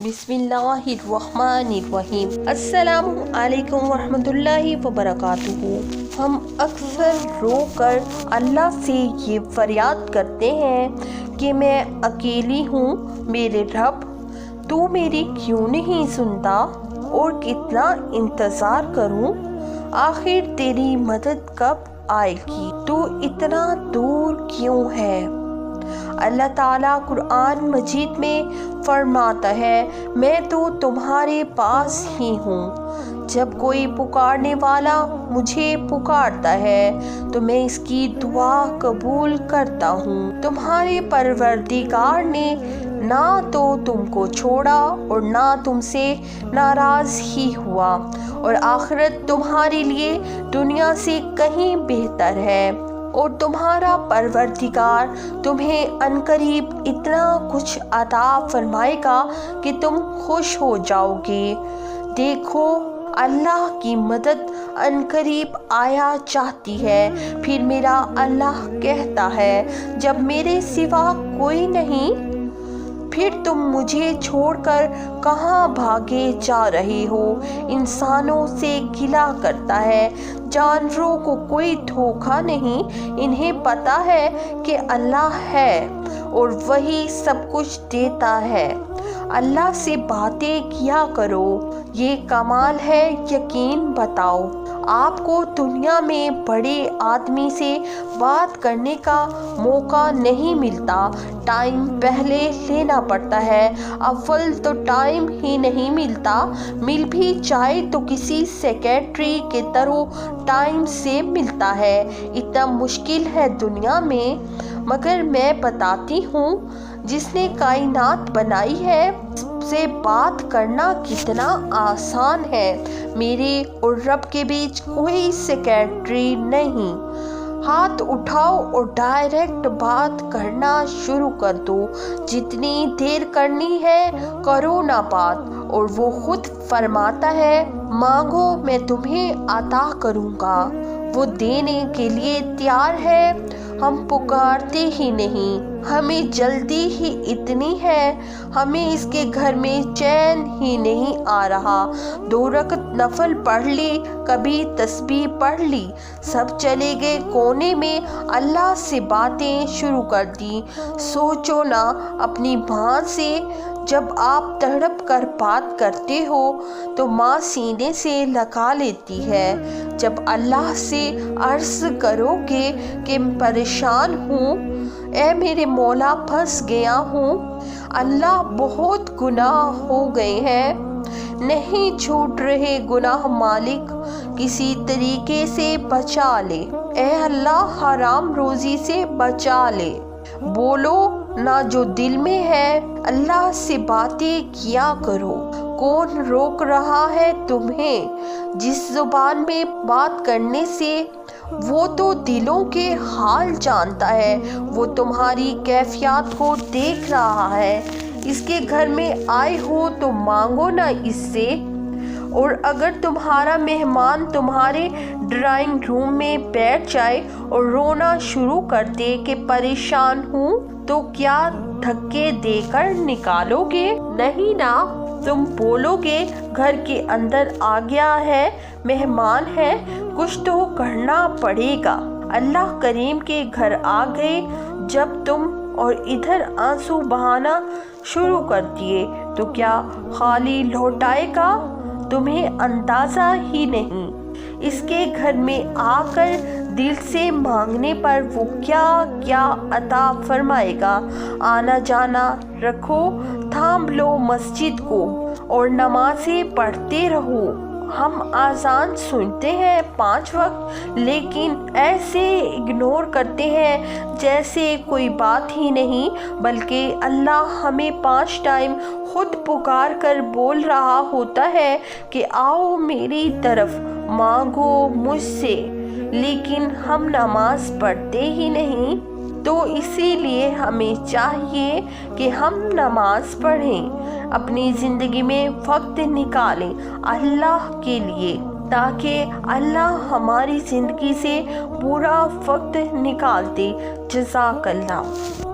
बिस्मिल्लाहिर्रहमानिर्रहीम। अस्सलामु अलैकुम वरहमतुल्लाहि वबरकातुहू। हम अक्सर रो कर अल्लाह से ये फरियाद करते हैं कि मैं अकेली हूँ, मेरे रब तू मेरी क्यों नहीं सुनता और कितना इंतज़ार करूँ, आखिर तेरी मदद कब आएगी, तू इतना दूर क्यों है। अल्लाह ताला कुरान मजीद में फरमाता है, मैं तो तुम्हारे पास ही हूँ। जब कोई पुकारने वाला मुझे पुकारता है तो मैं इसकी दुआ कबूल करता हूँ। तुम्हारे परवरदिगार ने ना तो तुमको छोड़ा और ना तुमसे नाराज़ ही हुआ, और आखिरत तुम्हारे लिए दुनिया से कहीं बेहतर है, और तुम्हारा परवरदिगार तुम्हें अनकरीब इतना कुछ अता फरमाएगा कि तुम खुश हो जाओगे। देखो, अल्लाह की मदद अनकरीब आया चाहती है। फिर मेरा अल्लाह कहता है, जब मेरे सिवा कोई नहीं, फिर तुम मुझे छोड़कर कहाँ भागे जा रहे हो। इंसानों से गिला करता है, जानवरों को कोई धोखा नहीं, इन्हें पता है कि अल्लाह है और वही सब कुछ देता है। अल्लाह से बातें किया करो, ये कमाल है, यकीन बताओ। आपको दुनिया में बड़े आदमी से बात करने का मौका नहीं मिलता, टाइम पहले लेना पड़ता है। अव्वल तो टाइम ही नहीं मिलता, मिल भी जाए तो किसी सेक्रेटरी के तरह टाइम से मिलता है। इतना मुश्किल है दुनिया में, मगर मैं बताती हूँ, जिसने कायनात बनाई है से बात करना कितना आसान है। मेरे और रब के बीच कोई सेक्रेटरी नहीं। हाथ उठाओ और डायरेक्ट बात करना शुरू कर दो। जितनी देर करनी है करो ना बात, और वो खुद फरमाता है, मांगो मैं तुम्हें अता करूँगा। वो देने के लिए तैयार है, हम पुकारते ही नहीं। हमें जल्दी ही इतनी है, हमें इसके घर में चैन ही नहीं आ रहा। 2 रकत नफल पढ़ ली, कभी तस्बीह पढ़ ली, सब चले गए कोने में, अल्लाह से बातें शुरू कर दी। सोचो ना अपनी माँ से, जब आप तड़प कर बात करते हो तो माँ सीने से लगा लेती है। जब अल्लाह से अर्ज़ करोगे कि परेशान हूँ, ऐ मेरे मौला फंस गया हूँ, अल्लाह बहुत गुनाह हो गए हैं, नहीं छूट रहे गुनाह मालिक, किसी तरीके से बचा ले, ऐ अल्लाह हराम रोज़ी से बचा ले। बोलो ना जो दिल में है, अल्लाह से बातें किया करो। कौन रोक रहा है तुम्हें जिस जुबान में बात करने से? वो तो दिलों के हाल जानता है, वो तुम्हारी कैफियत को देख रहा है। इसके घर में आए हो तो मांगो ना इससे। और अगर तुम्हारा मेहमान तुम्हारे ड्राइंग रूम में बैठ जाए और रोना शुरू कर दे कि परेशान हूँ, तो क्या धक्के देकर निकालोगे? नहीं ना, तुम बोलोगे घर के अंदर आ गया है, मेहमान है, कुछ तो करना पड़ेगा। अल्लाह करीम के घर आ गए जब तुम, और इधर आंसू बहाना शुरू कर दिए, तो क्या खाली लौटाएगा? तुम्हें अंदाज़ा ही नहीं। इसके घर में आकर दिल से मांगने पर वो क्या क्या अता फरमाएगा। आना जाना रखो, थाम लो मस्जिद को और नमाज़ें पढ़ते रहो। हम आज़ान सुनते हैं 5 वक्त, लेकिन ऐसे इग्नोर करते हैं जैसे कोई बात ही नहीं, बल्कि अल्लाह हमें 5 टाइम खुद पुकार कर बोल रहा होता है कि आओ मेरी तरफ, मांगो मुझसे, लेकिन हम नमाज पढ़ते ही नहीं। तो इसीलिए हमें चाहिए कि हम नमाज पढ़ें, अपनी ज़िंदगी में वक्त निकालें अल्लाह के लिए, ताकि अल्लाह हमारी ज़िंदगी से पूरा वक्त निकाल दे। जज़ाकल्लाह।